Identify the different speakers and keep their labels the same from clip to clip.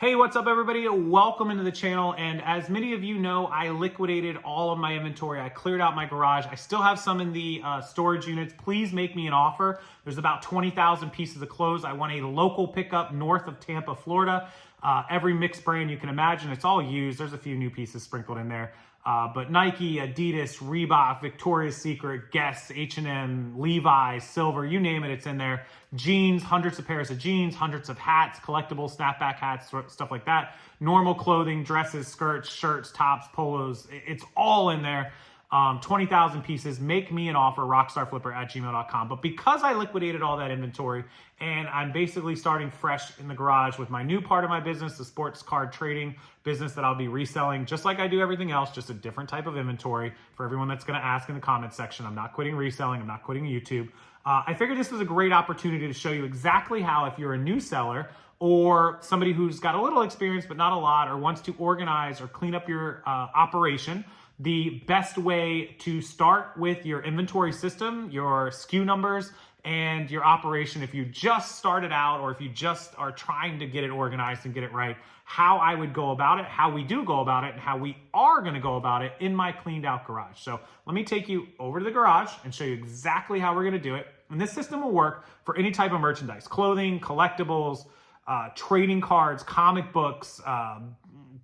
Speaker 1: Hey, what's up everybody? Welcome into the channel. And as many of you know, I liquidated all of my inventory. I cleared out my garage. I still have some in the storage units. Please make me an offer. There's about 20,000 pieces of clothes. I want a local pickup north of Tampa, Florida. Every mixed brand you can imagine. It's all used. There's a few new pieces sprinkled in there. But Nike, Adidas, Reebok, Victoria's Secret, Guess, H&M, Levi's, Silver, you name it, it's in there. Jeans, hundreds of pairs of jeans, hundreds of hats, collectible snapback hats, stuff like that. Normal clothing, dresses, skirts, shirts, tops, polos, it's all in there. 20,000 pieces. Make me an offer, rockstarflipper@gmail.com. But because I liquidated all that inventory and I'm basically starting fresh in the garage with my new part of my business, the sports card trading business that I'll be reselling, just like I do everything else, just a different type of inventory for everyone that's going to ask in the comment section. I'm not quitting reselling. I'm not quitting YouTube. I figured this was a great opportunity to show you exactly how, if you're a new seller or somebody who's got a little experience but not a lot, or wants to organize or clean up your operation, the best way to start with your inventory system, your SKU numbers, and your operation if you just started out or if you just are trying to get it organized and get it right, how I would go about it, how we do go about it, and how we are going to go about it in my cleaned out garage. So let me take you over to the garage and show you exactly how we're going to do it. And this system will work for any type of merchandise: clothing, collectibles, trading cards, comic books,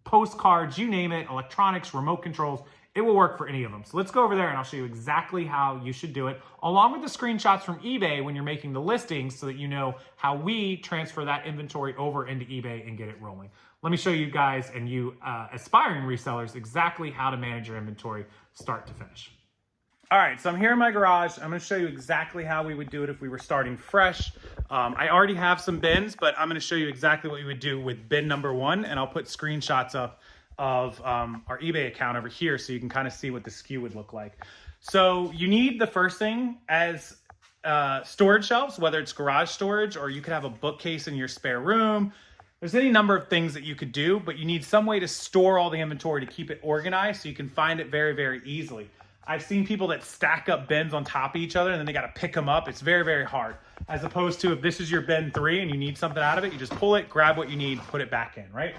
Speaker 1: postcards, you name it, electronics, remote controls. It will work for any of them. So let's go over there and I'll show you exactly how you should do it, along with the screenshots from eBay when you're making the listings, so that you know how we transfer that inventory over into eBay and get it rolling. Let me show you guys and you aspiring resellers exactly how to manage your inventory start to finish. All right, so I'm here in my garage. I'm gonna show you exactly how we would do it if we were starting fresh. I already have some bins, but I'm gonna show you exactly what we would do with bin number one, and I'll put screenshots up of our eBay account over here so you can kind of see what the SKU would look like. So you need the first thing as storage shelves, whether it's garage storage or you could have a bookcase in your spare room. There's any number of things that you could do, but you need some way to store all the inventory to keep it organized so you can find it very, very easily. I've seen people that stack up bins on top of each other and then they got to pick them up. It's very, very hard. As opposed to if this is your bin 3 and you need something out of it, you just pull it, grab what you need, put it back in, right?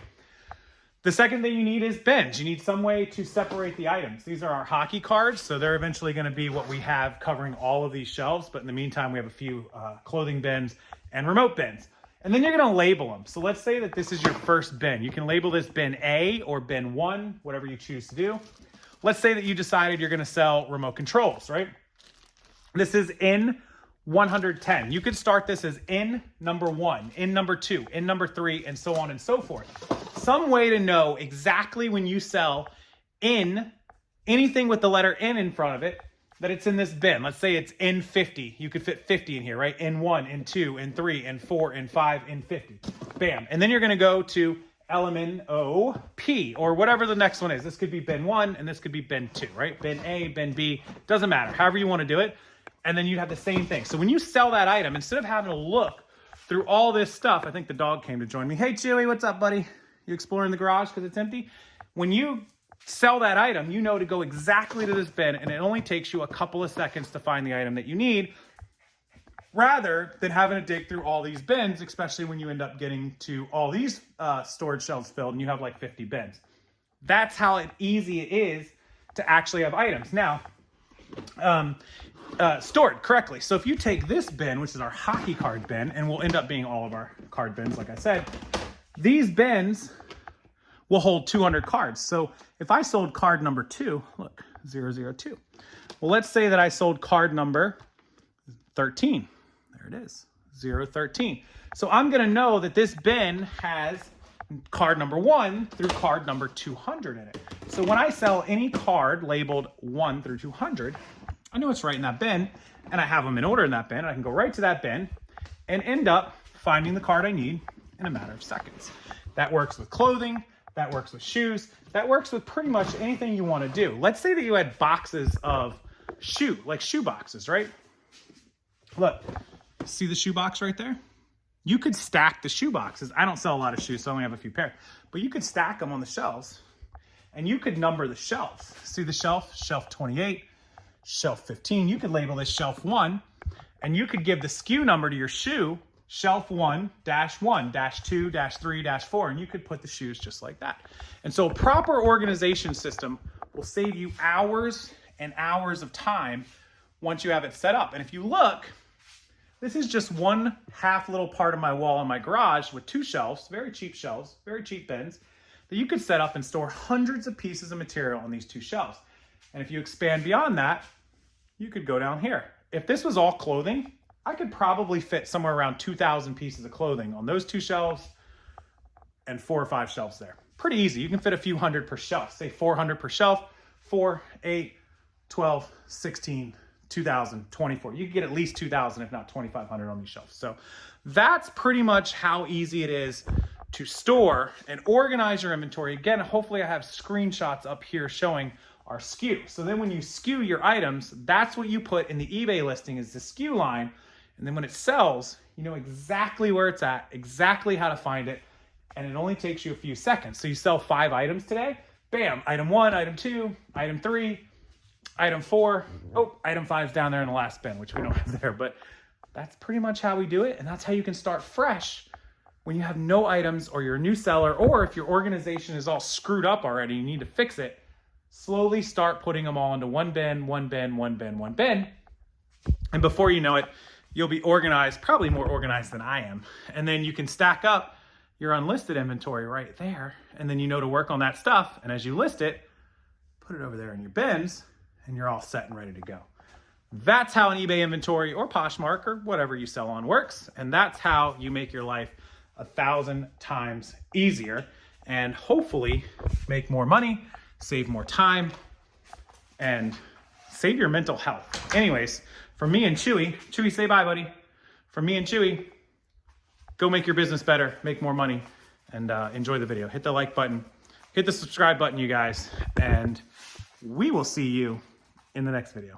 Speaker 1: The second thing you need is bins. You need some way to separate the items. These are our hockey cards, so they're eventually going to be what we have covering all of these shelves, but in the meantime, we have a few clothing bins and remote bins. And then you're going to label them. So let's say that this is your first bin. You can label this bin A or bin 1, whatever you choose to do. Let's say that you decided you're going to sell remote controls, right? This is in 110. You could start this as in number 1, in number 2, in number 3, and so on and so forth. Some way to know exactly when you sell in anything with the letter N in front of it, that it's in this bin. Let's say it's in 50. You could fit 50 in here, right? In 1, in 2, in 3, in 4, in 5, in 50. Bam. And then you're going to go to LMNOP or whatever the next one is. This could be bin 1 and this could be bin 2, right? Bin A, bin B, doesn't matter. However you want to do it. And then you'd have the same thing. So when you sell that item, instead of having to look through all this stuff, I think the dog came to join me. Hey, Chewy, what's up, buddy? You exploring the garage because it's empty? When you sell that item, you know to go exactly to this bin, and it only takes you a couple of seconds to find the item that you need, rather than having to dig through all these bins, especially when you end up getting to all these storage shelves filled and you have like 50 bins. That's how easy it is to actually have items. Now, stored correctly. So if you take this bin, which is our hockey card bin, and will end up being all of our card bins, like I said, these bins will hold 200 cards. So if I sold card number 2, look, 002. Well, let's say that I sold card number 13. There it is, 013. So I'm going to know that this bin has card number 1 through card number 200 in it. So when I sell any card labeled 1 through 200, I know it's right in that bin, and I have them in order in that bin. I can go right to that bin and end up finding the card I need in a matter of seconds. That works with clothing, that works with shoes, that works with pretty much anything you want to do. Let's say that you had boxes of shoe boxes, right? Look, see the shoe box right there? You could stack the shoe boxes. I don't sell a lot of shoes, so I only have a few pair, but you could stack them on the shelves and you could number the shelves. See the shelf? Shelf 28, shelf 15. You could label this shelf 1, and you could give the SKU number to your shoe shelf 1, -1, -2, -3, -4, and you could put the shoes just like that. And so a proper organization system will save you hours and hours of time once you have it set up. And if you look, this is just one half little part of my wall in my garage with 2 shelves, very cheap bins, that you could set up and store hundreds of pieces of material on these 2 shelves. And if you expand beyond that, you could go down here. If this was all clothing, I could probably fit somewhere around 2,000 pieces of clothing on those 2 shelves and 4 or 5 shelves there. Pretty easy. You can fit a few hundred per shelf, say 400 per shelf, 4, 8, 12, 16, 2,000, 24. You can get at least 2,000, if not 2,500 on these shelves. So that's pretty much how easy it is to store and organize your inventory. Again, hopefully I have screenshots up here showing our SKU. So then when you SKU your items, that's what you put in the eBay listing is the SKU line. And then when it sells, you know exactly where it's at, exactly how to find it. And it only takes you a few seconds. So you sell 5 items today, bam, item 1, item 2, item 3, item 4. Oh, item 5 is down there in the last bin, which we don't have there, but that's pretty much how we do it. And that's how you can start fresh when you have no items or you're a new seller, or if your organization is all screwed up already, you need to fix it. Slowly start putting them all into one bin, one bin, one bin, one bin. And before you know it, you'll be organized, probably more organized than I am. And then you can stack up your unlisted inventory right there. And then you know to work on that stuff. And as you list it, put it over there in your bins and you're all set and ready to go. That's how an eBay inventory or Poshmark or whatever you sell on works. And that's how you make your life 1,000 times easier and hopefully make more money, save more time, and save your mental health. Anyways, from me and Chewy, say bye, buddy. From me and Chewy, go make your business better, make more money, and enjoy the video. Hit the like button, hit the subscribe button, you guys, and we will see you in the next video.